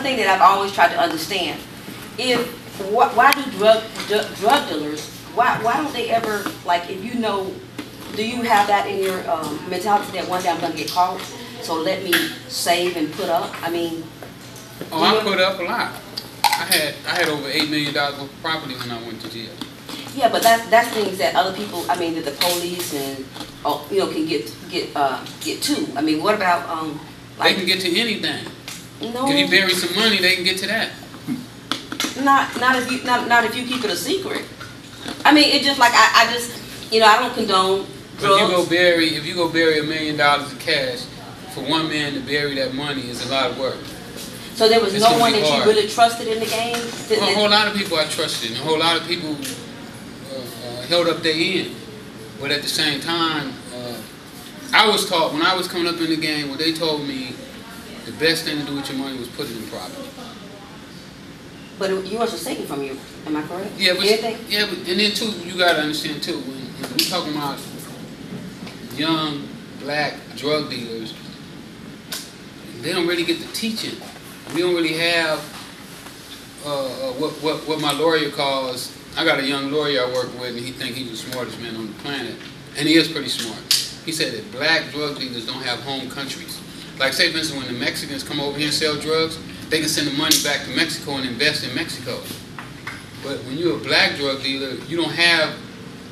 thing that I've always tried to understand, why do drug dealers, why don't they ever, like, if you know, do you have that in your mentality that one day I'm going to get caught, so let me save and put up? I mean, I put up a lot. I had over $8 million of property when I went to jail. Yeah, but that's things that other people, I mean, that the police and can get to. I mean, what about they can get to anything. No. If you bury some money, they can get to that. Not if you keep it a secret. I mean, it's just like I just I don't condone drugs. If you go bury $1 million of cash, for one man to bury that money is a lot of work. So there was no one that you really trusted in the game? A whole lot of people I trusted, and a whole lot of people held up their end. But at the same time, I was taught, when I was coming up in the game, what they told me, the best thing to do with your money was put it in property. But you wasn't taken from you, am I correct? Yeah, but and then too, you gotta understand too, when we talking about young black drug dealers, they don't really get the teaching. We don't really have what my lawyer calls. I got a young lawyer I work with, and he thinks he's the smartest man on the planet, and he is pretty smart. He said that black drug dealers don't have home countries. Like, say for instance, when the Mexicans come over here and sell drugs, they can send the money back to Mexico and invest in Mexico. But when you're a black drug dealer, you don't have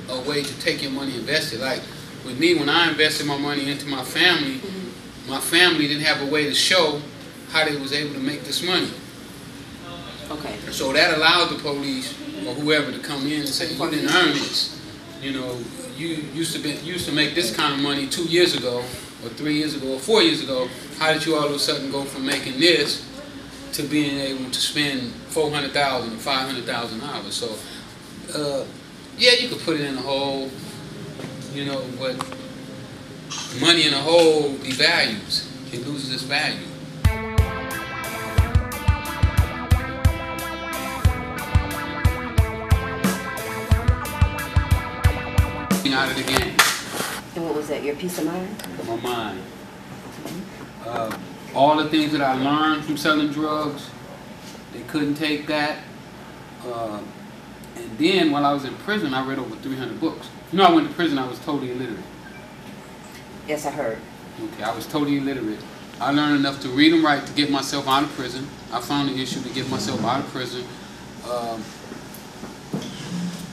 a way to take your money invested. Like with me, when I invested my money into my family didn't have a way to show how they was able to make this money. Okay. So that allowed the police or whoever to come in and say, you didn't earn this. You know, you used to make this kind of money 2 years ago, or 3 years ago, or 4 years ago. How did you all of a sudden go from making this to being able to spend $400,000 or $500,000? So, yeah, you could put it in a hole, but money in a hole devalues. It loses its value. Out of the game. And what was that? Your peace of mind? My mind. All the things that I learned from selling drugs, they couldn't take that. And then while I was in prison, I read over 300 books. I went to prison, I was totally illiterate. Yes, I heard. Okay, I was totally illiterate. I learned enough to read and write to get myself out of prison. I found an issue to get myself out of prison.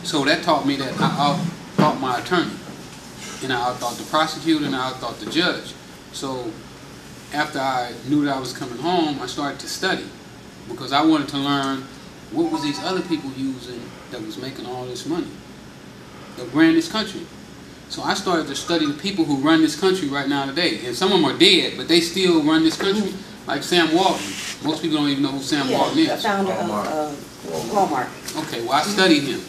So that taught me that I out-thought my attorney, and I out-thought the prosecutor, and I out-thought the judge. So after I knew that I was coming home, I started to study, because I wanted to learn what was these other people using that was making all this money, that ran this country. So I started to study the people who run this country right now today. And some of them are dead, but they still run this country. Like Sam Walton. Most people don't even know who Sam Walton is. The founder of Walmart. Okay, well I studied him,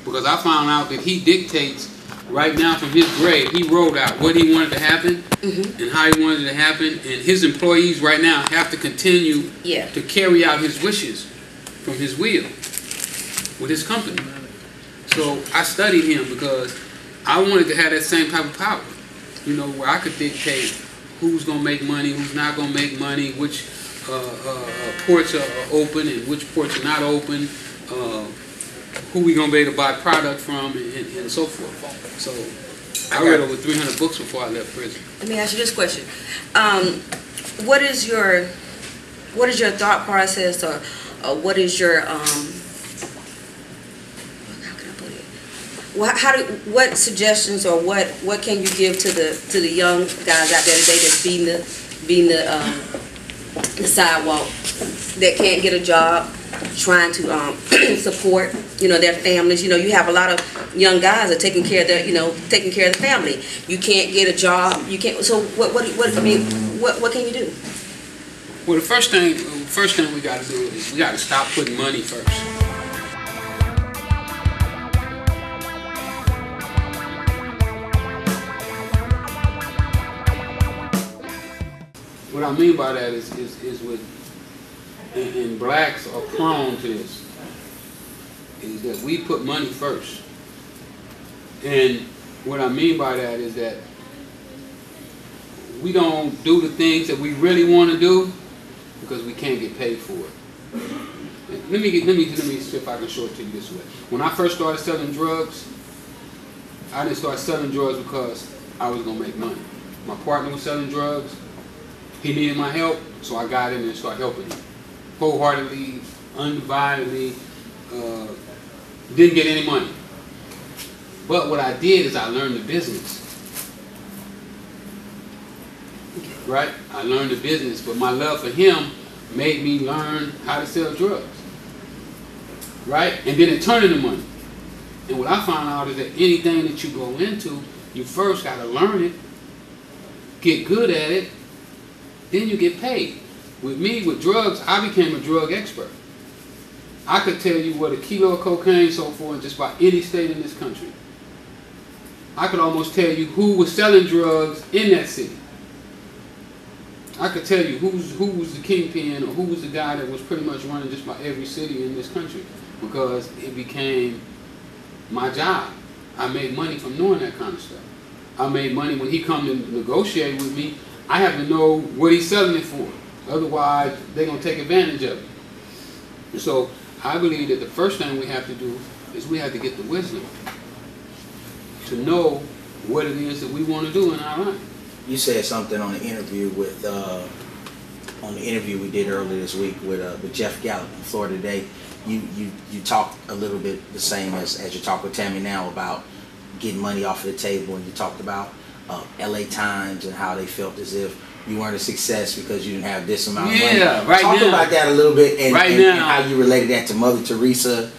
because I found out that he dictates right now from his grave. He wrote out what he wanted to happen and how he wanted it to happen. And his employees right now have to continue to carry out his wishes from his will with his company. So I studied him because I wanted to have that same type of power, where I could dictate who's going to make money, who's not going to make money, which ports are open and which ports are not open, who we going to be able to buy product from, and so forth. So I read over 300 books before I left prison. Let me ask you this question. What is your thought process, or what is your what suggestions or what can you give to the young guys out there today that's beating the sidewalk, that can't get a job, trying to support their families? You have a lot of young guys that are taking care of the family. You can't get a job. You can't. So what can you do? Well, the first thing we got to do is we got to stop putting money first. What I mean by that is and blacks are prone to this, is that we put money first. And what I mean by that is that we don't do the things that we really want to do because we can't get paid for it. Let me see if I can show it to you this way. When I first started selling drugs, I didn't start selling drugs because I was gonna make money. My partner was selling drugs. He needed my help, so I got in and started helping him wholeheartedly, undividedly. Didn't get any money. But what I did is I learned the business. Right? I learned the business, but my love for him made me learn how to sell drugs. Right? And then it turned into money. And what I found out is that anything that you go into, you first got to learn it, get good at it, then you get paid. With me, with drugs, I became a drug expert. I could tell you what a kilo of cocaine sold for in just about any state in this country. I could almost tell you who was selling drugs in that city. I could tell you who was the kingpin or who was the guy that was pretty much running just about every city in this country, because it became my job. I made money from knowing that kind of stuff. I made money when he come to negotiate with me. I have to know what he's selling it for. Otherwise, they're going to take advantage of it. So I believe that the first thing we have to do is we have to get the wisdom to know what it is that we want to do in our life. You said something on the interview with we did earlier this week with Jeff Gallup in Florida Today. You talked a little bit the same as you talk with Tammy now about getting money off of the table, and you talked about LA Times and how they felt as if you weren't a success because you didn't have this amount of money. Yeah, right now. Talk about that a little bit and now. How you related that to Mother Teresa.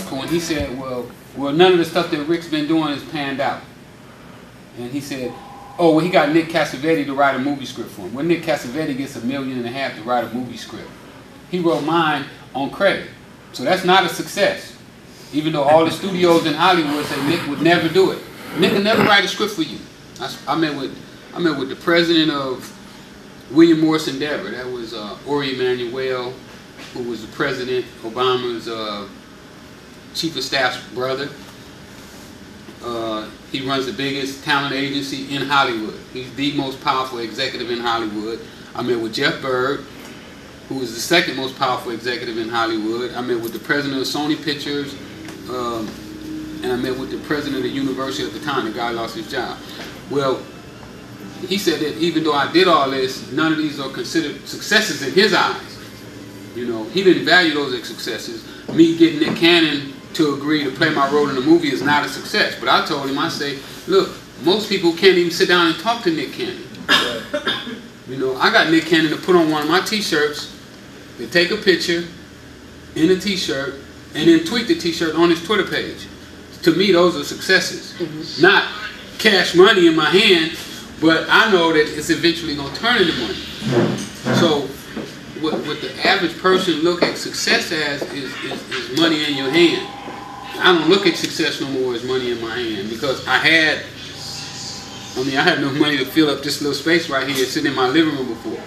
When he said, well, none of the stuff that Rick's been doing is panned out. And he said, oh, well, he got Nick Cassavetes to write a movie script for him. Well, Nick Cassavetes gets $1.5 million to write a movie script. He wrote mine on credit. So that's not a success. Even though all the studios in Hollywood say Nick would never do it. Nick would never write a script for you. I met with the president of William Morris Endeavor. That was Ori Emanuel, who was the president, Obama's chief of staff's brother. He runs the biggest talent agency in Hollywood. He's the most powerful executive in Hollywood. I met with Jeff Berg, who is the second most powerful executive in Hollywood. I met with the president of Sony Pictures, and I met with the president of the university at the time. The guy lost his job. Well, he said that even though I did all this, none of these are considered successes in his eyes. You know, he didn't value those as successes. Me getting Nick Cannon to agree to play my role in the movie is not a success. But I told him, I say, look, most people can't even sit down and talk to Nick Cannon. You know, I got Nick Cannon to put on one of my t-shirts, to take a picture in a t-shirt, and then tweet the t-shirt on his Twitter page. To me, those are successes. Not cash money in my hand, but I know that it's eventually going to turn into money. So what the average person look at success as is money in your hand. I don't look at success no more as money in my hand, because I had no money to fill up this little space right here sitting in my living room before.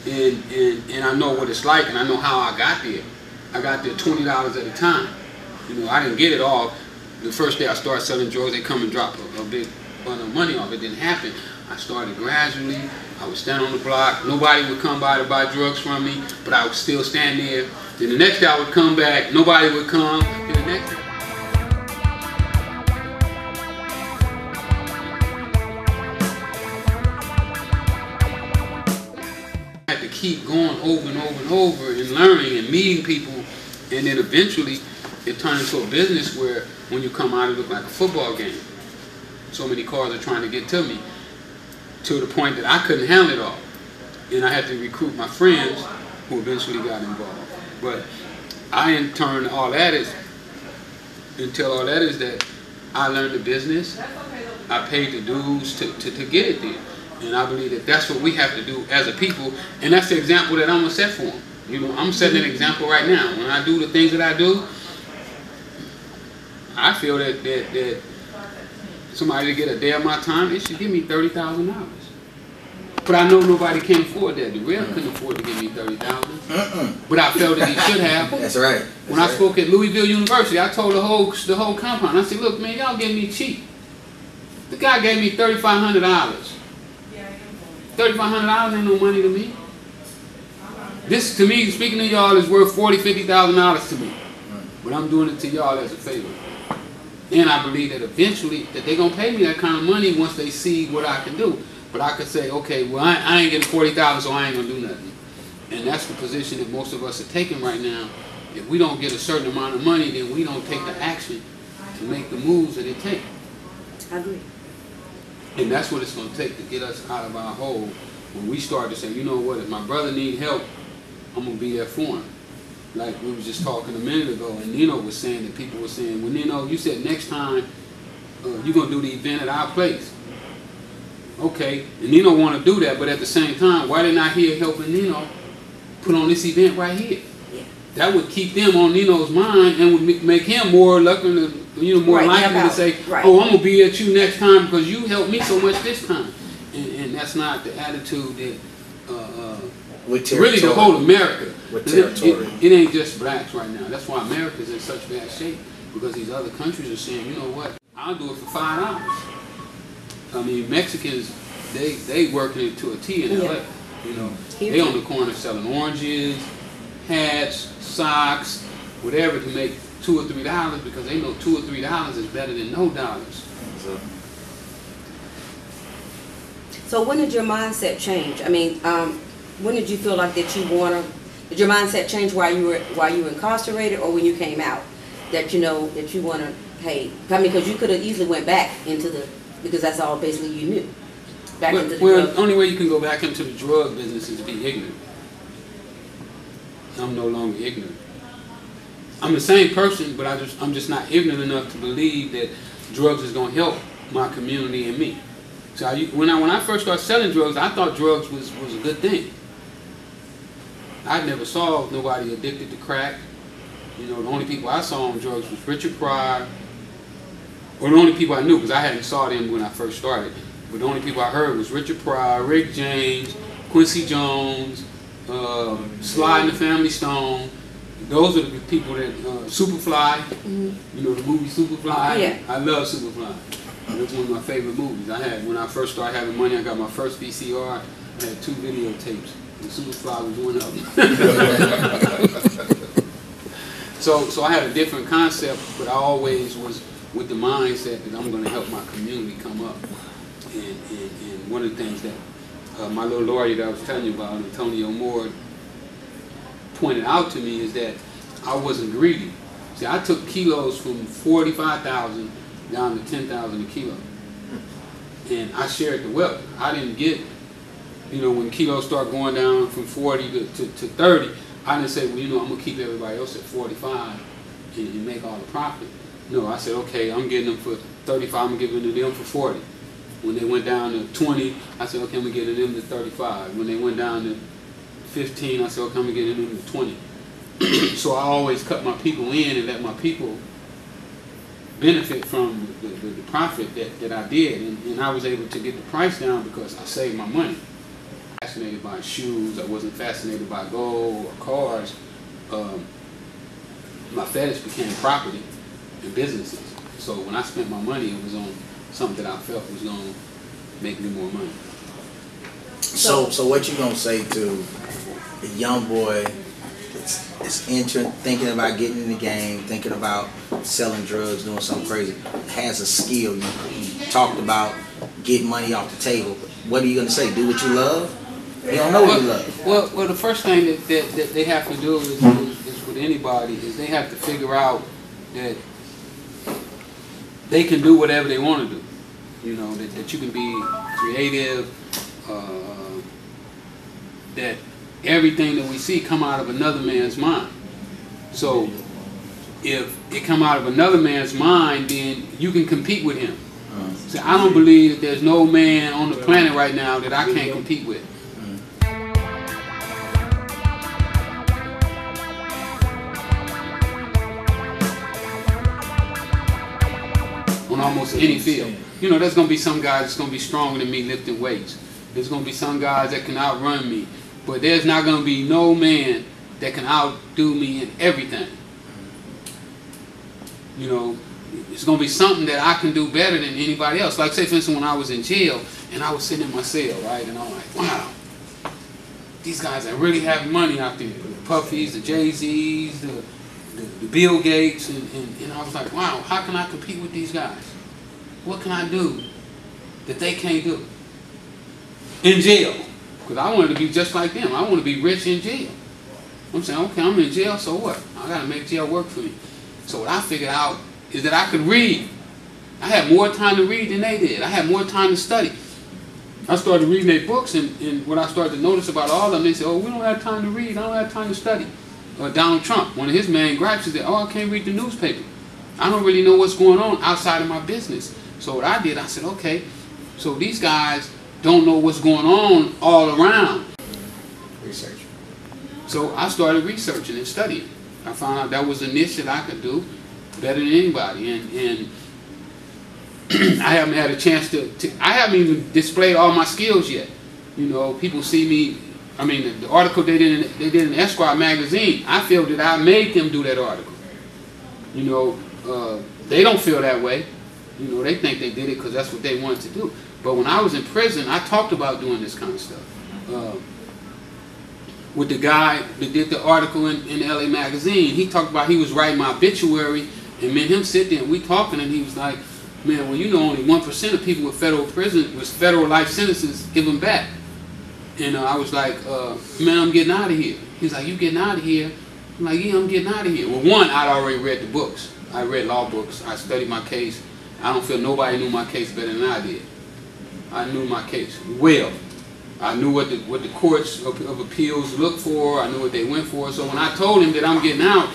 And I know what it's like, and I know how I got there. I got there $20 at a time. You know, I didn't get it all. The first day I started selling drugs, they come and drop a big bundle of money off. It didn't happen. I started gradually. I would stand on the block. Nobody would come by to buy drugs from me, but I would still stand there. Then the next day I would come back. Nobody would come. Then the next day, I had to keep going over and over and over and learning and meeting people, and then eventually it turned into a business where when you come out it looked like a football game. So many cars are trying to get to me, to the point that I couldn't handle it all. And I had to recruit my friends who eventually got involved. But I in turn all that is that I learned the business, I paid the dues to get it there. And I believe that that's what we have to do as a people, and that's the example that I'm going to set for them. You know, I'm setting an example right now. When I do the things that I do, I feel that somebody to get a day of my time, it should give me $30,000. But I know nobody can afford that. The Real couldn't afford to give me $30,000. But I felt that he should have. That's right. When I spoke at Louisville University, I told the whole compound, I said, look, man, y'all getting me cheap. The guy gave me $3,500. $3,500 ain't no money to me. This, to me, speaking to y'all, is worth $40,000, $50,000 to me. But I'm doing it to y'all as a favor. And I believe that eventually that they're going to pay me that kind of money once they see what I can do. But I could say, okay, well, I ain't getting $40,000, so I ain't going to do nothing. And that's the position that most of us are taking right now. If we don't get a certain amount of money, then we don't take the action to make the moves that it takes. I agree. And that's what it's going to take to get us out of our hole. When we start to say, you know what, if my brother needs help, I'm going to be there for him. Like we was just talking a minute ago, and Nino was saying that people were saying, well, Nino, you said next time you're going to do the event at our place. Okay, and Nino want to do that, but at the same time, why didn't I hear helping Nino put on this event right here? Yeah. That would keep them on Nino's mind and would make him more likely to, more likely to say, oh, I'm going to be at you next time because you helped me so much this time. And that's not the attitude that really the whole America. It ain't just blacks right now. That's why America's in such bad shape, because these other countries are saying, you know what, I'll do it for $5. I mean, Mexicans, they working it to a T in LA. You know, they on the corner selling oranges, hats, socks, whatever to make $2 or $3 because they know $2 or $3 is better than no dollars. So when did your mindset change? I mean, when did you feel like that you wanna? Did your mindset change while you were incarcerated, or when you came out? That you know that you wanna, hey, I mean, because you could have easily went back into the, because that's all basically you knew. Back into the well, the only way you can go back into the drug business is to be ignorant. I'm no longer ignorant. I'm the same person, but I'm just not ignorant enough to believe that drugs is gonna help my community and me. So when I first started selling drugs, I thought drugs was a good thing. I never saw nobody addicted to crack. You know, the only people I saw on drugs was Richard Pryor, or the only people I knew, because I hadn't saw them when I first started. But the only people I heard was Richard Pryor, Rick James, Quincy Jones, Sly and the Family Stone. Those are the people that, Superfly, you know, the movie Superfly. Yeah. I love Superfly. It's one of my favorite movies. I had, when I first started having money, I got my first VCR. I had 2 videotapes, and Superfly was one of them. So I had a different concept, but I always was with the mindset that I'm going to help my community come up. And one of the things that my little lawyer that I was telling you about, Antonio Moore, pointed out to me is that I wasn't greedy. See, I took kilos from 45,000 down to 10,000 a kilo. And I shared the wealth. I didn't get, you know, when kilos start going down from 40 to 30, I didn't say, well, you know, I'm going to keep everybody else at 45 and make all the profit. No, I said, okay, I'm getting them for 35, I'm giving to them for 40. When they went down to 20, I said, okay, I'm getting them to 35. When they went down to 15, I said, okay, I'm getting them to 20. So I always cut my people in and let my people benefit from the profit that I did, and I was able to get the price down because I saved my money. Fascinated by shoes, I wasn't fascinated by gold or cars. My fetish became property and businesses. So when I spent my money, it was on something that I felt was going to make me more money. So what you gonna say to a young boy that's thinking about getting in the game, thinking about selling drugs, doing something crazy, has a skill? You talked about getting money off the table. What are you gonna say? Do what you love? You don't know what you love. Well, the first thing that they have to do is with anybody is they have to figure out that they can do whatever they want to do. You know, that you can be creative, that everything that we see come out of another man's mind. So if it come out of another man's mind, then you can compete with him. So I don't believe that there's no man on the planet right now that I can't compete with. On almost any field. You know, there's going to be some guy that's going to be stronger than me lifting weights. There's going to be some guys that can outrun me. But there's not going to be no man that can outdo me in everything. You know, it's going to be something that I can do better than anybody else. Like, say, for instance, when I was in jail, and I was sitting in my cell, right? And I'm like, wow, these guys are really having money out there. The Puffies, the Jay-Z's, the Bill Gates, and I was like, wow, how can I compete with these guys? What can I do that they can't do? In jail. Because I wanted to be just like them. I want to be rich in jail. I'm saying, okay, I'm in jail, so what? I got to make jail work for me. So what I figured out is that I could read. I had more time to read than they did. I had more time to study. I started reading their books, and what I started to notice about all of them, they said, oh, we don't have time to read. I don't have time to study. Donald Trump, one of his main gripes is that, oh, I can't read the newspaper. I don't really know what's going on outside of my business. So what I did, I said, okay, so these guys don't know what's going on all around. Research. So I started researching and studying. I found out that was a niche that I could do better than anybody. And I haven't had a chance I haven't even displayed all my skills yet. You know, people see me, I mean, the article they did in Esquire magazine, I feel that I made them do that article. You know, they don't feel that way. You know, they think they did it because that's what they wanted to do. But when I was in prison, I talked about doing this kind of stuff. With the guy that did the article in the LA magazine, he talked about he was writing my obituary, and me and him sit there and we talking, and he was like, man, well, you know, only 1% of people with federal prison, with federal life sentences, give them back. And I was like, man, I'm getting out of here. He's like, you getting out of here? I'm like, yeah, I'm getting out of here. Well, one, I'd already read the books. I read law books. I studied my case. I don't feel nobody knew my case better than I did. I knew my case well. I knew what the courts of appeals looked for. I knew what they went for. So when I told him that I'm getting out,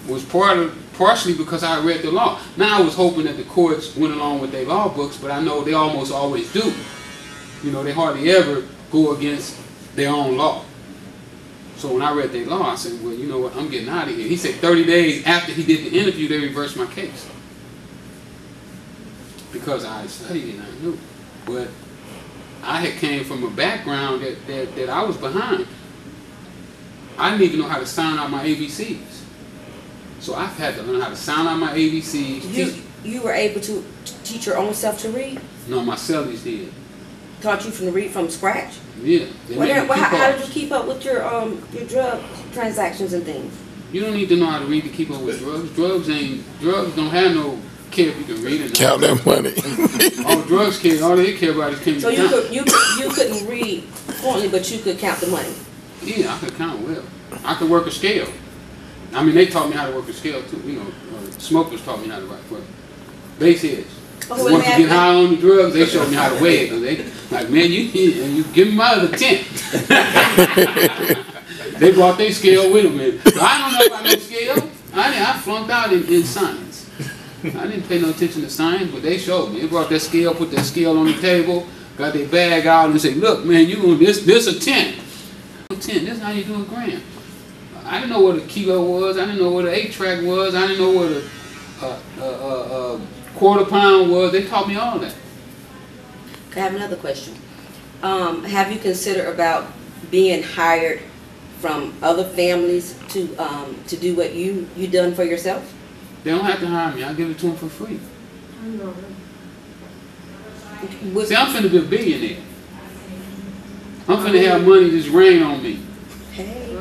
it was partially because I read the law. Now I was hoping that the courts went along with their law books, but I know they almost always do. You know, they hardly ever go against their own law. So when I read their law, I said, well, you know what, I'm getting out of here. He said 30 days after he did the interview, they reversed my case. Because I had studied it and I knew. But I had came from a background that I was behind. I didn't even know how to sound out my ABCs. So I've had to learn how to sound out my ABCs. You were able to teach your own self to read? No, my cellies did. Taught you to read from scratch? Yeah. How did you keep up with your drug transactions and things? You don't need to know how to read to keep up with drugs. Drugs don't have no care if you can read it. Count that money. All drugs care, all they care about is can so you count. You couldn't read fluently, but you could count the money. Yeah, I could count well. I could work a scale. I mean, they taught me how to work a scale too. You know, smokers taught me how to work base heads. Oh, Once you get high on the drugs, they showed me how to weigh it. Cause they like, man, you give me my other 10. They brought their scale with them. Man. So I don't know about no scale. I flunked out in science. I didn't pay no attention to science, but they showed me. They brought that scale, put that scale on the table, got their bag out, and said, look, man, you going this a 10. 10. This is how you do a gram. I didn't know what a kilo was. I didn't know what an 8-track was. I didn't know what a quarter pound was. They taught me all that. I have another question. Have you considered about being hired from other families to do what you done for yourself? They don't have to hire me. I'll give it to them for free. I know. See, I'm finna be a billionaire. I'm finna have money just rain on me. Hey.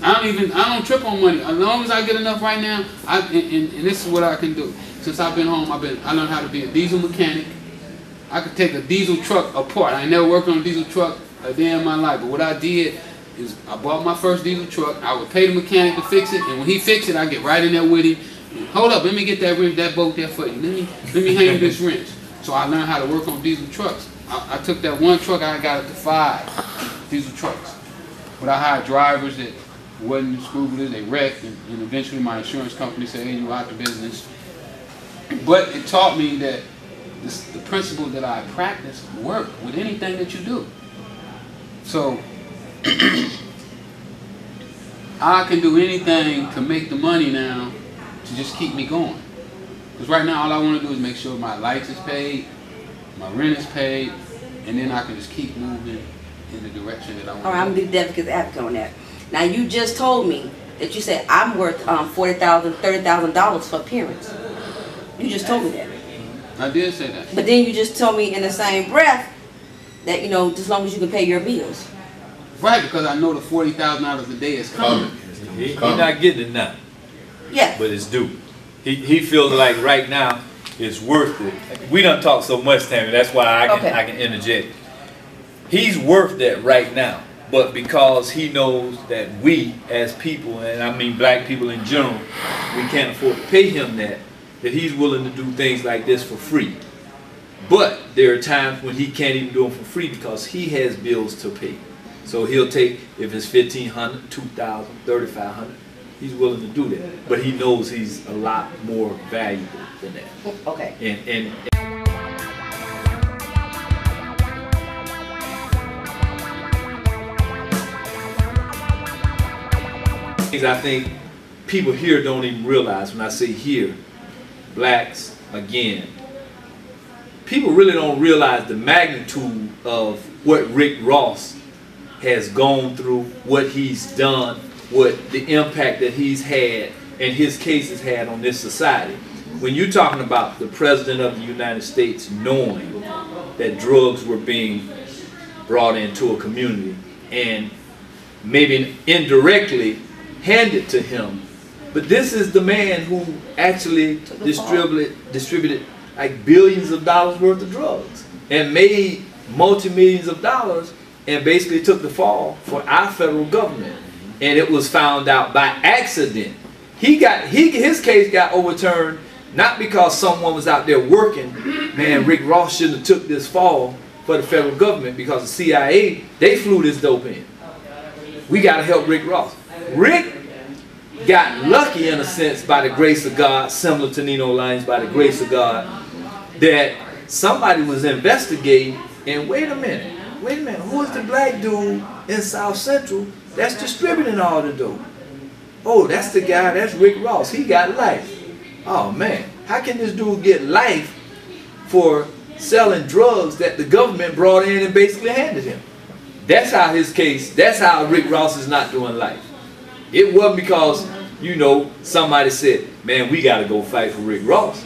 I don't trip on money. As long as I get enough right now, and this is what I can do. Since I've been home, I learned how to be a diesel mechanic. I could take a diesel truck apart. I ain't never worked on a diesel truck a day in my life. But what I did is I bought my first diesel truck. I would pay the mechanic to fix it, and when he fixed it, I get right in there with him. Hold up, let me get that wrench, that bolt there for you. Let me hang this wrench. So I learned how to work on diesel trucks. I took that one truck, I got it to 5 diesel trucks. But I hired drivers that wasn't scrupulous, they wrecked, and eventually my insurance company said, hey, you out the business. But it taught me that the principle that I practice work with anything that you do. So I can do anything to make the money now to just keep me going. Because right now all I want to do is make sure my lights is paid, my rent is paid, and then I can just keep moving in the direction that I want. All right, I'm gonna be the advocate on that. Now you just told me that you said I'm worth $40,000, $30,000 for appearance. You just told me that. I did say that. But then you just told me in the same breath that, you know, as long as you can pay your bills. Right, because I know the $40,000 a day is coming. He's not getting it now. Yeah. But it's due. He feels like right now it's worth it. We done talk so much, Tammy. That's why I can interject. He's worth that right now. But because he knows that we as people, and I mean black people in general, we can't afford to pay him that he's willing to do things like this for free. But there are times when he can't even do them for free because he has bills to pay. So he'll take, if it's $1,500, $2,000, $3,500, he's willing to do that. But he knows he's a lot more valuable than that. Okay. And I think people here don't even realize, when I say here, blacks, again, people really don't realize the magnitude of what Rick Ross has gone through, what he's done, what the impact that he's had and his case has had on this society. When you're talking about the President of the United States knowing that drugs were being brought into a community and maybe indirectly handed to him, but this is the man who actually distributed like billions of dollars worth of drugs and made multi-millions of dollars and basically took the fall for our federal government. And it was found out by accident. His case got overturned not because someone was out there working. Man, Rick Ross shouldn't have took this fall for the federal government because the CIA, they flew this dope in. We got to help Rick Ross. Rick got lucky in a sense by the grace of God, similar to Nino Lyons, by the grace of God, that somebody was investigating and wait a minute, who is the black dude in South Central that's distributing all the dope? Oh, that's the guy, that's Rick Ross, he got life. Oh man, how can this dude get life for selling drugs that the government brought in and basically handed him? That's how his case, that's how Rick Ross is not doing life. It wasn't because, you know, somebody said, man, we got to go fight for Rick Ross.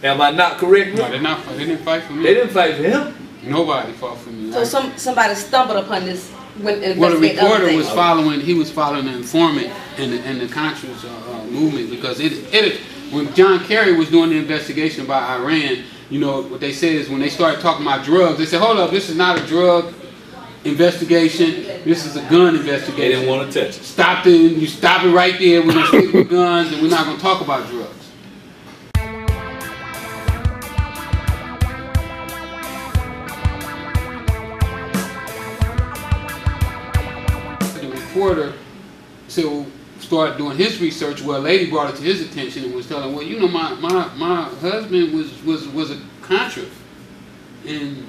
Am I not correct? No, they didn't fight for me. They didn't fight for him. Nobody fought for me. So somebody stumbled upon this when well, the reporter was following. He was following the informant and the Contras movement because when John Kerry was doing the investigation about Iran, you know what they said is when they started talking about drugs, they said, hold up, this is not a drug investigation. This is a gun investigation. They didn't want to touch it. You stop it right there. We're gonna stick with guns, and we're not gonna talk about drugs. The reporter started doing his research. Well, a lady brought it to his attention and was telling, well, you know, my husband was a Contra, and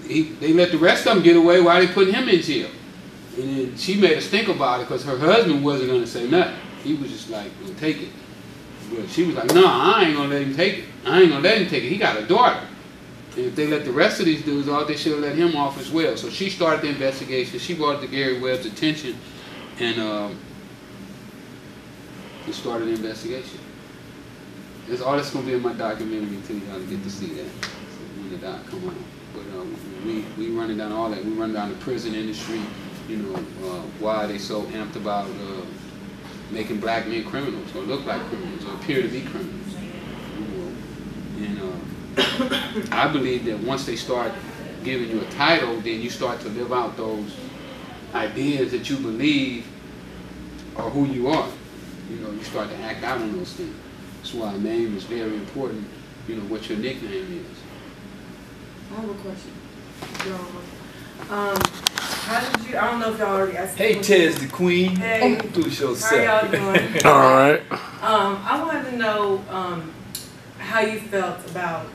they let the rest of them get away while they put him in jail. And then she made us think about it because her husband wasn't going to say nothing. He was just like, we'll take it. But she was like, no, I ain't going to let him take it. I ain't going to let him take it. He got a daughter. And if they let the rest of these dudes off, they should have let him off as well. So she started the investigation. She brought it to Gary Webb's attention. And he started the investigation. That's all that's going to be in my documentary too. Y'all get to see that when the doc come on. But we running down all that. We running down the prison industry. You know, why they so amped about making black men criminals or look like criminals or appear to be criminals. You know, and I believe that once they start giving you a title, then you start to live out those ideas that you believe are who you are. You know, you start to act out on those things. That's why a name is very important. You know, what your nickname is. I have a question. How did you, I don't know if y'all already asked. Hey, Tez the Queen. Hey. Introduce yourself. How y'all doing? All right. I wanted to know how you felt about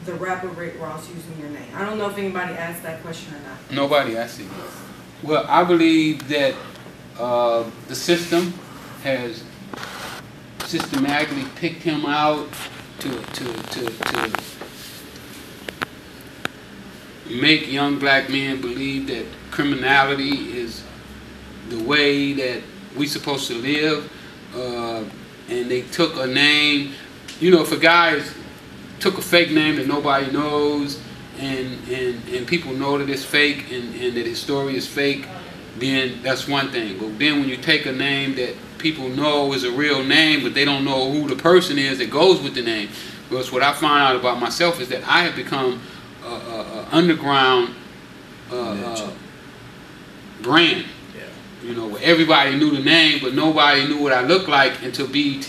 the rapper Rick Ross using your name. I don't know if anybody asked that question or not. Nobody asked it. Well, I believe that the system has systematically picked him out to make young black men believe that criminality is the way that we supposed to live, and they took a name. You know, if a guy took a fake name that nobody knows, and people know that it's fake and that his story is fake, then that's one thing. But then when you take a name that people know is a real name, but they don't know who the person is that goes with the name. Because what I found out about myself is that I have become an underground brand. Yeah. You know, where everybody knew the name, but nobody knew what I looked like until BET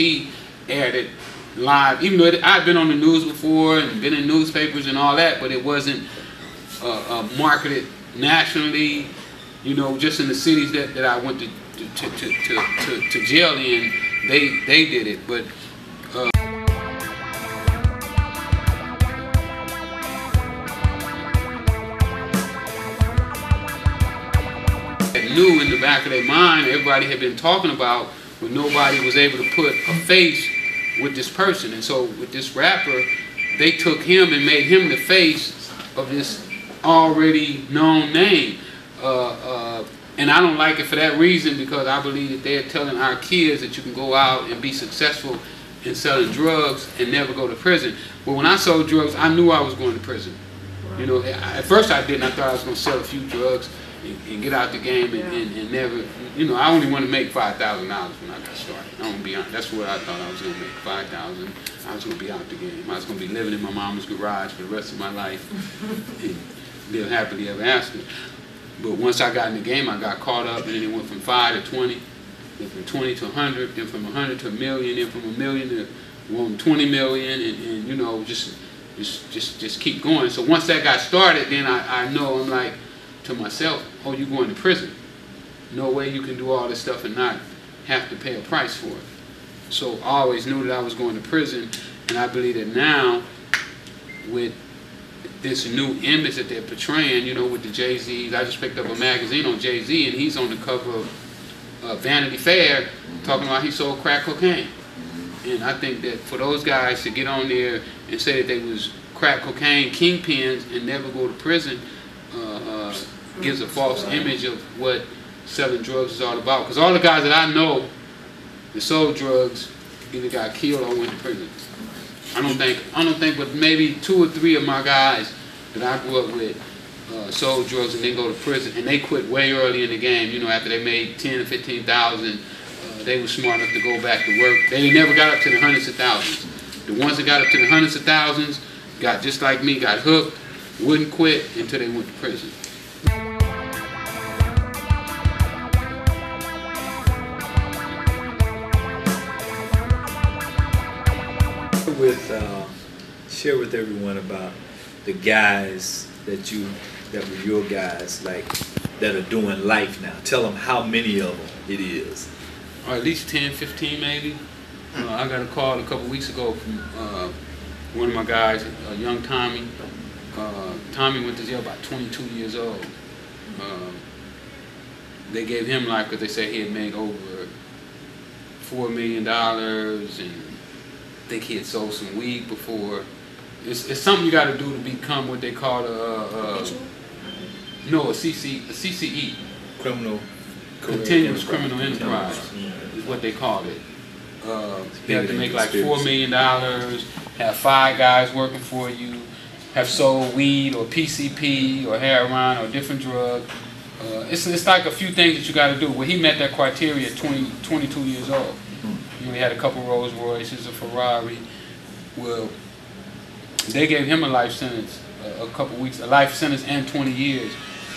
aired it live. Even though I'd been on the news before and been in newspapers and all that, but it wasn't marketed nationally. You know, just in the cities that I went to jail in, they did it. But knew in the back of their mind, everybody had been talking about, but nobody was able to put a face with this person. And so with this rapper, they took him and made him the face of this already known name. And I don't like it for that reason, because I believe that they're telling our kids that you can go out and be successful in selling drugs and never go to prison. But when I sold drugs, I knew I was going to prison. You know, at first I didn't. I thought I was going to sell a few drugs and get out the game and never, you know, I only want to make $5,000 when I got started. I'm going to be honest. That's what I thought I was going to make, $5,000. I was going to be out the game. I was going to be living in my mama's garage for the rest of my life and live happily ever after. But once I got in the game, I got caught up, and then it went from 5 to 20, then from 20 to 100, then from 100 to $1 million, then from $1 million to 20 million, and you know, just keep going. So once that got started, then I know, I'm like to myself, oh, you going to prison. No way you can do all this stuff and not have to pay a price for it. So I always knew that I was going to prison, and I believe that now, with this new image that they're portraying, you know, with the Jay-Z's. I just picked up a magazine on Jay-Z, and he's on the cover of Vanity Fair talking about he sold crack cocaine. And I think that for those guys to get on there and say that they was crack cocaine kingpins and never go to prison gives a false image of what selling drugs is all about. Because all the guys that I know that sold drugs either got killed or went to prison. I don't think, but maybe 2 or 3 of my guys that I grew up with sold drugs and then go to prison, and they quit way early in the game. You know, after they made 10 or 15,000, they were smart enough to go back to work. They never got up to the hundreds of thousands. The ones that got up to the hundreds of thousands got just like me, got hooked, wouldn't quit until they went to prison. Share with everyone about the guys that were your guys, like, that are doing life now. Tell them how many of them it is. Or at least 10, 15 maybe. I got a call a couple weeks ago from one of my guys, young Tommy. Tommy went to jail about 22 years old. They gave him life because they said he had made over $4 million, and I think he had sold some weed before. It's something you got to do to become what they call a CCE. Continuous Criminal Enterprise is what they called it. You have to make like $4 million, have 5 guys working for you, have sold weed or PCP or heroin or different drug. It's like a few things that you got to do. Well, he met that criteria at 22 years old. You know, he had a couple Rolls Royces, a Ferrari. Well, they gave him a life sentence a life sentence and 20 years.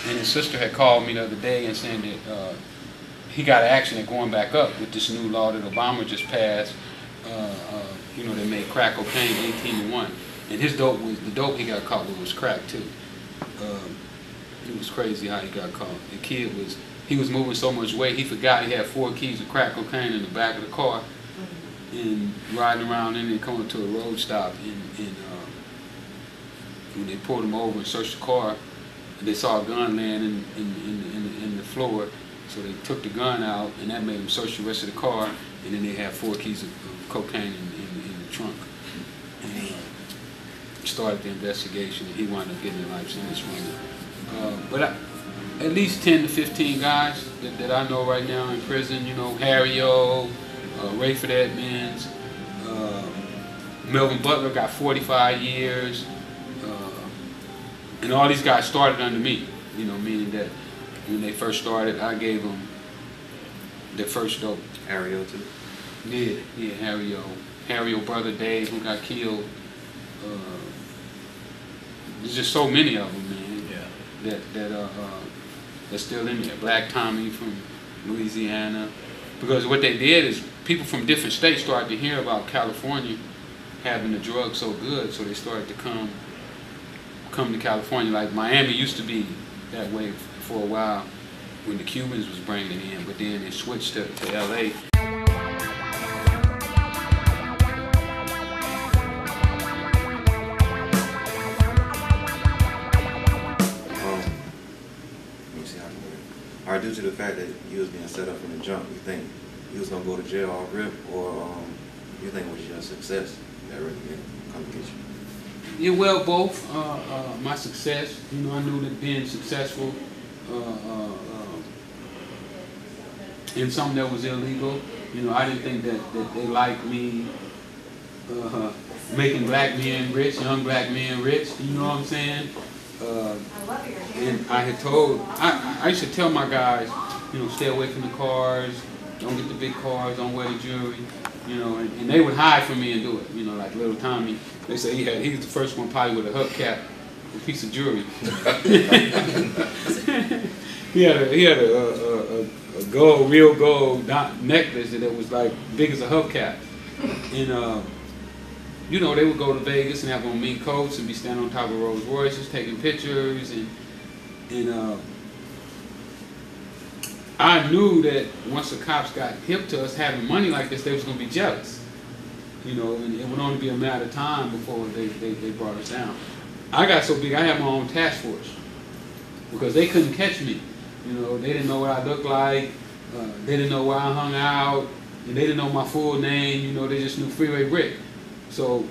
And his sister had called me the other day and saying that he got an accident going back up with this new law that Obama just passed. You know, they made crack cocaine 18-1. And his dope the dope he got caught with was crack too. It was crazy how he got caught. The kid he was moving so much weight, he forgot he had 4 keys of crack cocaine in the back of the car, and riding around and then coming to a road stop. And when they pulled him over and searched the car, they saw a gun laying in the floor, so they took the gun out, and that made them search the rest of the car, and then they had 4 keys of cocaine in the trunk. And started the investigation, and he wound up getting a life sentence from it. But at least 10 to 15 guys that I know right now in prison, you know, Harry O, Rayford Edmonds, Melvin Butler got 45 years, and all these guys started under me, you know, meaning that when they first started, I gave them their first dope. Harry O too? Yeah, Harry O. Harry O brother Dave, who got killed. There's just so many of them, man, that's still in there. Black Tommy from Louisiana. Because what they did is people from different states started to hear about California having the drug so good, so they started to come to California. Like Miami used to be that way for a while when the Cubans was bringing it in, but then it switched to LA. Due to the fact that he was being set up from the jump, you think he was going to go to jail off rip, or you think it was just success that really did come to get you? Yeah, well, both. My success, you know, I knew that being successful in something that was illegal, you know, I didn't think that they liked me making black men rich, young black men rich, you know what I'm saying? And I had told, I used to tell my guys, you know, stay away from the cars, don't get the big cars, don't wear the jewelry, you know, and they would hide from me and do it, you know, like little Tommy. They say he was the first one probably with a hubcap, a piece of jewelry. he had a gold, real gold necklace that was like big as a hubcap, and you know, they would go to Vegas and have on mink coats and be standing on top of Rolls Royces taking pictures, and I knew that once the cops got hip to us having money like this, they was going to be jealous, you know, and it would only be a matter of time before they brought us down. I got so big, I had my own task force because they couldn't catch me, you know, they didn't know what I looked like, they didn't know where I hung out, and they didn't know my full name, you know, they just knew Freeway Rick. So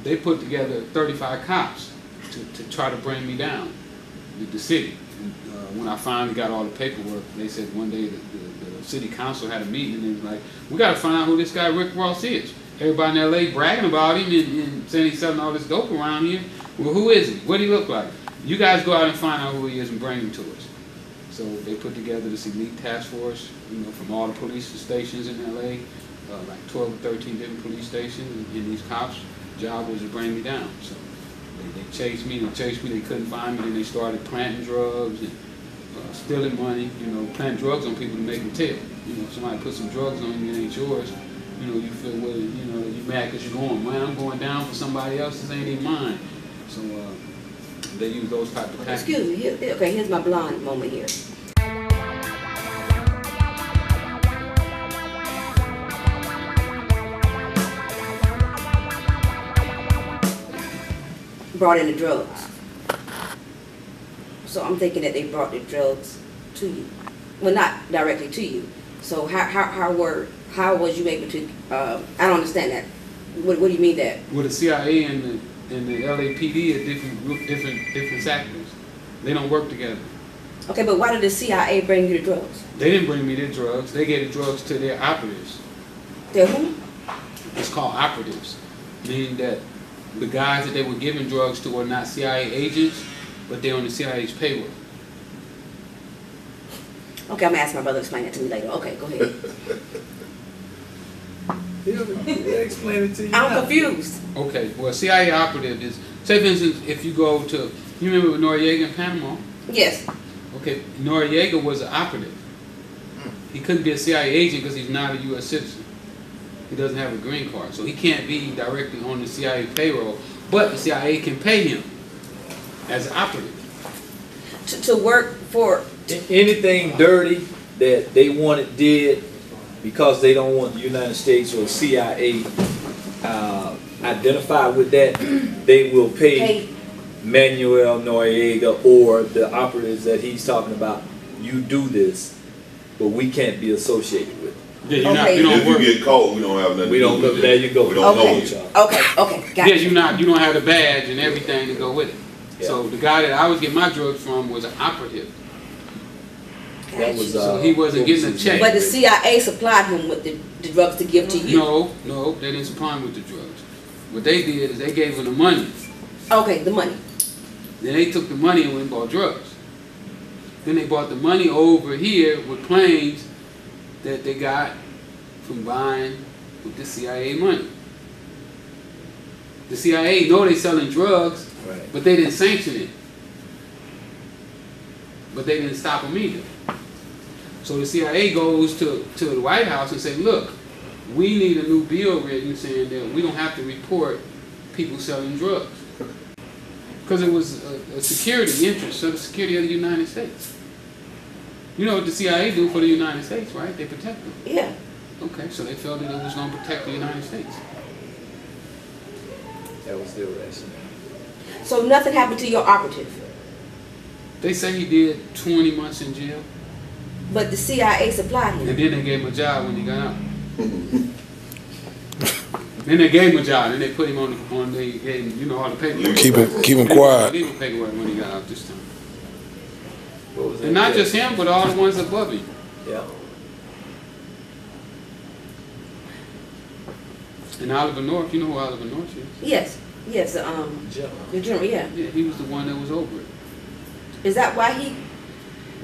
they put together 35 cops to try to bring me down, the city. When I finally got all the paperwork, they said one day the city council had a meeting and they was like, we got to find out who this guy Rick Ross is. Everybody in LA bragging about him and saying he's selling all this dope around here. Well, who is he? What do he look like? You guys go out and find out who he is and bring him to us. So they put together this elite task force, you know, from all the police stations in LA. Like 12 or 13 different police stations, and these cops' job was to bring me down. So they chased me, they couldn't find me, then they started planting drugs and stealing money, you know, planting drugs on people to make them tell. You know, if somebody put some drugs on you, it ain't yours, you know, you feel, well, you know, you mad because you're going, man, I'm going down for somebody else, this ain't even mine. So they use those type of tactics. Excuse me, okay, here's my blonde moment here. Brought in the drugs. So I'm thinking that they brought the drugs to you. Well, not directly to you. So how was you able to, I don't understand that. What do you mean that? Well, the CIA and the LAPD are different sectors. They don't work together. Okay, but why did the CIA bring you the drugs? They didn't bring me the drugs. They gave the drugs to their operatives. Their who? It's called operatives, meaning that the guys that they were giving drugs to were not CIA agents, but they're on the CIA's payroll. Okay, I'm gonna ask my brother to explain that to me later. Okay, go ahead. He'll explain it to you. I'm confused. Okay, well, CIA operative is, say for instance, if you go to, you remember Noriega in Panama? Yes. Okay, Noriega was an operative. He couldn't be a CIA agent because he's not a U.S. citizen. He doesn't have a green card, so he can't be directly on the CIA payroll, but the CIA can pay him as an operative. To work for... Anything dirty that they wanted did because they don't want the United States or CIA identified with that, they will pay Manuel Noriega or the operatives that he's talking about, you do this, but we can't be associated with it. Yeah, you're not, Okay. you don't If you work. get caught, we don't have nothing. We to don't do go, with there it. you go. We don't know Okay. you. Okay, got Yeah, you. you don't have the badge and everything to go with it. Yeah. So the guy that I was getting my drugs from was an operative. That was, So he wasn't getting a check. But the CIA supplied him with the drugs to give to you. No, they didn't supply him with the drugs. What they did is they gave him the money. Okay, the money. Then they took the money and went and bought drugs. Then they bought the money over here with planes that they got from buying with the CIA money. The CIA know they selling drugs, Right. but they didn't sanction it. But they didn't stop them either. So the CIA goes to the White House and say, look, we need a new bill written saying that we don't have to report people selling drugs. Because it was a security interest, so the security of the United States. You know what the CIA do for the United States, right? They protect them. Yeah. Okay, so they felt that it was going to protect the United States. That was their rationale. So nothing happened to your operative, They say he did 20 months in jail, but the CIA supplied and him. then they gave him a job when he got out. Then they gave him a job, and they put him on they gave him, you know, all the paperwork. Keep him quiet. Legal paperwork when he got out this time. What was that? And not just him, but all the ones above him. Yeah. And Oliver North, you know who Oliver North is? Yes, yes. Jeff. The general. Yeah. Yeah, he was the one that was over it. Is that why he?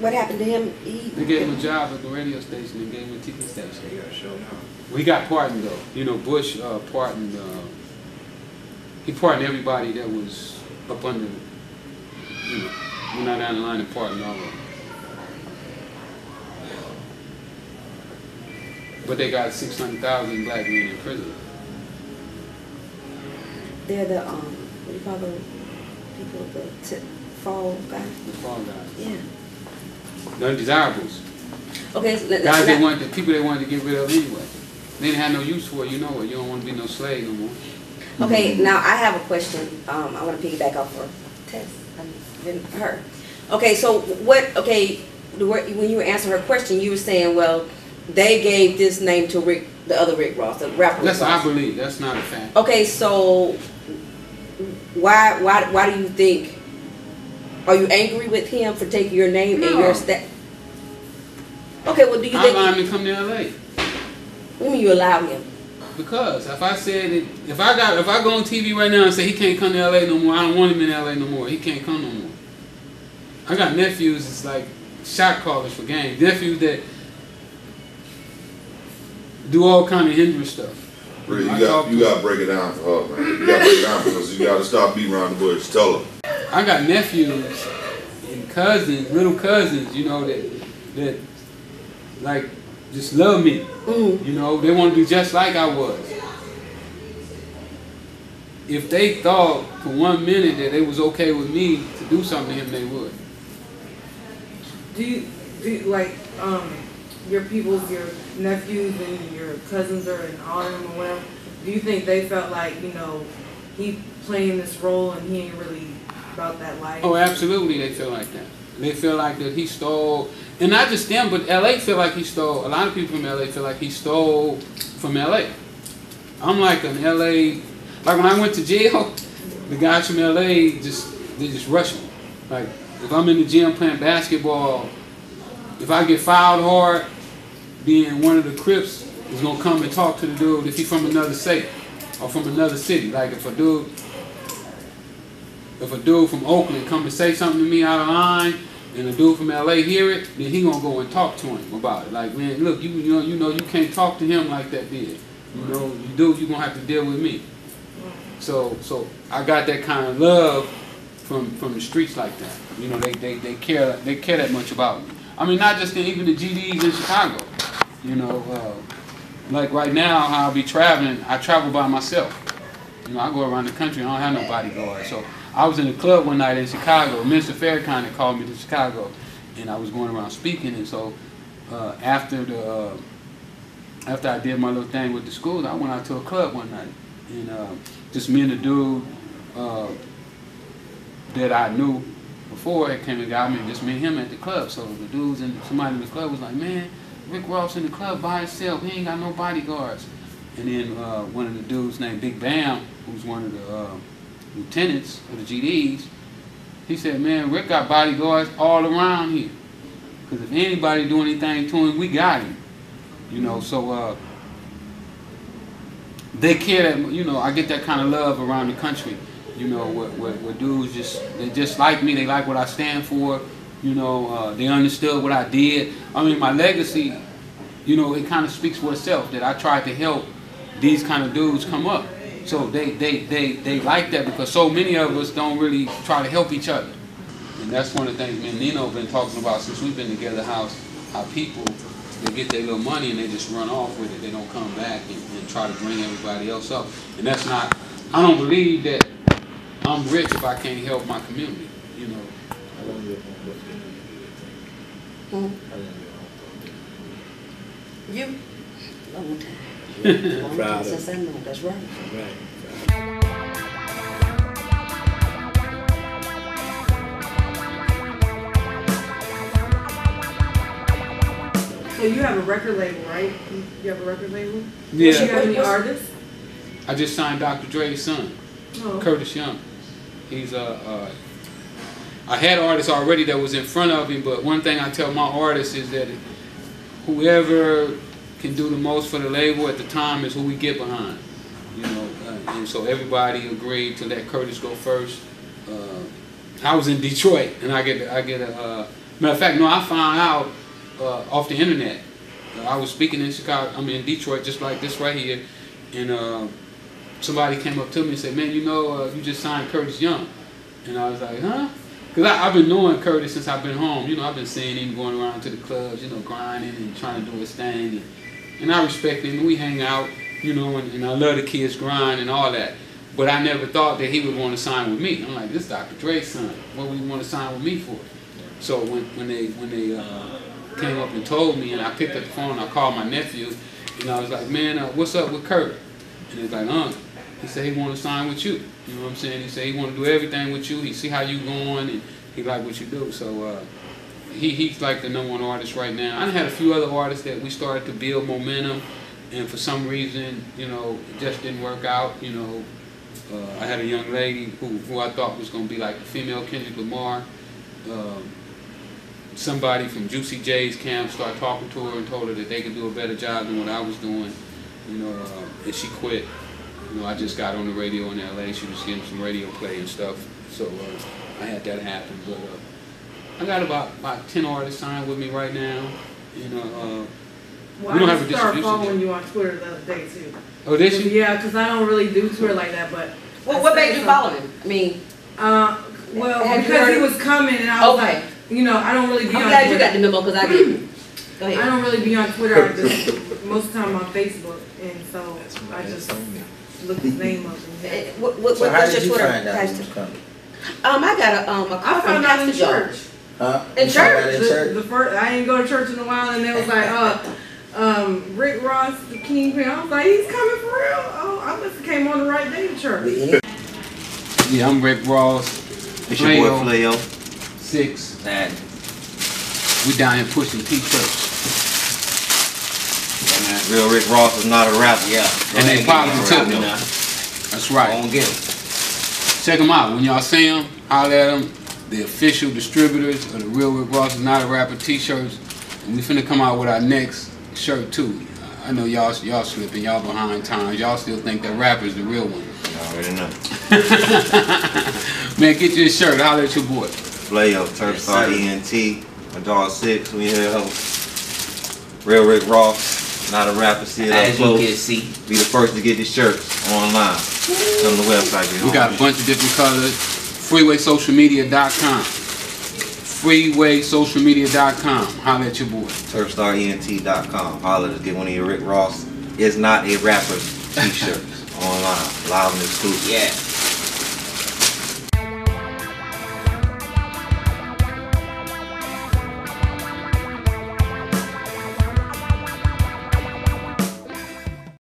What happened to him? They gave him a job at the radio station and gave him a TV station. They got showed out. Well, he got pardoned though. You know, Bush pardoned. He pardoned everybody that was up under. You know, went out down the line and pardoned all of them. But they got 600,000 black men in prison. They're the what do you call those people? The fall guys. The fall guys. Yeah. The undesirables. Okay. So Guys they wanted, the people they wanted to get rid of anyway. They didn't have no use for it, you know it. You don't want to be no slave no more. Okay, now I have a question. I want to piggyback off her test. Her. Okay, so what? Okay, when you were answering her question, you were saying, well, they gave this name to Rick, the other Rick Ross, the rapper. That's Rick what I Ross. believe. That's not a fact. Okay, so why do you think? Are you angry with him for taking your name and your stat? Okay, well, do you I think? allowed him to come to LA. What do you mean you allow him? Because if I said it, if I go on TV right now and say he can't come to LA no more, I don't want him in LA no more. He can't come no more. I got nephews. It's like shot callers for games. Nephews that do all kind of hindrance stuff. Rick, you got to break it down for her, man. You got to break it down because you got to stop beating around the bush. Tell her. I got nephews and cousins, little cousins, you know, that like just love me. Mm. You know, they want to be just like I was. If they thought for 1 minute that it was okay with me to do something to him, they would. Do you like your people's, your nephews and your cousins or and all of them or whatever? Do you think they felt like, you know, he playing this role and he ain't really about that life? Oh, absolutely, they feel like that. They feel like that he stole, and not just them, but LA feel like he stole. A lot of people from LA feel like he stole from LA. I'm like an LA, like when I went to jail, the guys from LA they just rush me. Like if I'm in the gym playing basketball, if I get fouled hard, then one of the Crips is gonna come and talk to the dude if he's from another state or from another city. Like if a dude from Oakland come and say something to me out of line, and a dude from LA hear it, then he gonna go and talk to him about it. Like, man, look, you know you can't talk to him like that did. You know, you do, you gonna have to deal with me. So I got that kind of love from the streets like that. You know, they care that much about me. I mean, not just even the GDs in Chicago. You know, like right now, how I be traveling, I travel by myself. You know, I go around the country, I don't have no bodyguard. So I was in a club one night in Chicago. Mr. Farrakhan had called me to Chicago, and I was going around speaking. And so after I did my little thing with the school, I went out to a club one night, and just me and the dude that I knew before had came and got me, and just me and him at the club. So the dudes and somebody in the club was like, man, Rick Ross in the club by himself. He ain't got no bodyguards. And then one of the dudes named Big Bam, who's one of the lieutenants of the GDs, he said, man, Rick got bodyguards all around here. Because if anybody do anything to him, we got him. You know, so they care that, you know, I get that kind of love around the country. You know, where dudes they just like me, they like what I stand for. You know, they understood what I did. I mean, my legacy, you know, it kind of speaks for itself that I tried to help these kind of dudes come up. So they like that because so many of us don't really try to help each other. And that's one of the things me and Nino have been talking about since we've been together, how people, they get their little money and they just run off with it. They don't come back and try to bring everybody else up. And that's not, I don't believe that I'm rich if I can't help my community, you know. You? Long time. Long time since I know. That's right. So you have a record label, right? You have a record label? Yeah. Do you have any artists? I just signed Dr. Dre's son, Curtis Young. He's I had artists already that was in front of him, but one thing I tell my artists is that whoever can do the most for the label at the time is who we get behind. You know, and so everybody agreed to let Curtis go first. I was in Detroit, and I get a matter of fact, no, I found out off the internet. I was speaking in Chicago, I'm in Detroit, just like this right here, and somebody came up to me and said, man, you know, you just signed Curtis Young. And I was like, huh? Because I've been knowing Curtis since I've been home. You know, I've been seeing him going around to the clubs, you know, grinding and trying to do his thing. And I respect him, and we hang out, you know, and I love the kids grind and all that. But I never thought that he would want to sign with me. I'm like, this is Dr. Dre's son. What would he want to sign with me for? So when they came up and told me, and I picked up the phone, I called my nephew, and I was like, man, what's up with Kurt? And he's like, he said he want to sign with you. You know what I'm saying? He said he want to do everything with you. He see how you going, and he like what you do. So he's like the #1 artist right now. I had a few other artists that we started to build momentum, and for some reason, you know, it just didn't work out. You know, I had a young lady who I thought was going to be like the female Kendrick Lamar. Somebody from Juicy J's camp started talking to her and told her that they could do a better job than what I was doing. You know, and she quit. You know, I just got on the radio in LA. She was getting some radio play and stuff. So I had that happen. But I got about 10 artists signed with me right now. You know, well, we don't I have a just started distribution following deal. you on Twitter the other day too. Oh, did you? Yeah, because I don't really do Twitter like that. But What made you follow him? I mean, well, have you because heard he was coming, and I was Okay. like, you know, I don't really be I'm on glad Twitter. you got the memo because I didn't. Go ahead. I don't really be on Twitter. I just most of the time on Facebook, and so I just look his name up. And So how what's did your you Twitter? find out he was hashtag? coming? I got a call I from found out in Pastor Joe. church. Huh? In You found out church? in church? The first, I didn't go to church in a while, and they was like, Rick Ross, the Kingpin. I was like, he's coming for real. Oh, I must have came on the right day to church. Yeah, I'm Rick Ross. It's your boy Flayo. 6. That. We down here pushing t-shirts. Real Rick Ross is not a rapper. Yeah. And they probably took me. That's right. Don't get him. Check them out. When y'all see them, holler at them. The official distributors of the Real Rick Ross is not a rapper t-shirts. And we finna come out with our next shirt too. I know y'all slipping, y'all behind times. Y'all still think that rapper's the real one. Y'all already know. Man, get you a shirt. Holler at your boy. Flayo, Turfstar ENT, my dog 6, we here. Real Rick Ross, not a rapper, see it up close. Be the first to get the shirts online. It's on the website. We got a bunch of different colors. FreeWaySocialMedia.com. FreeWaySocialMedia.com. Holler at your boy. TurfStarENT.com. Holler to get one of your Rick Ross is not a rapper t-shirts online, live in the studio. Yeah.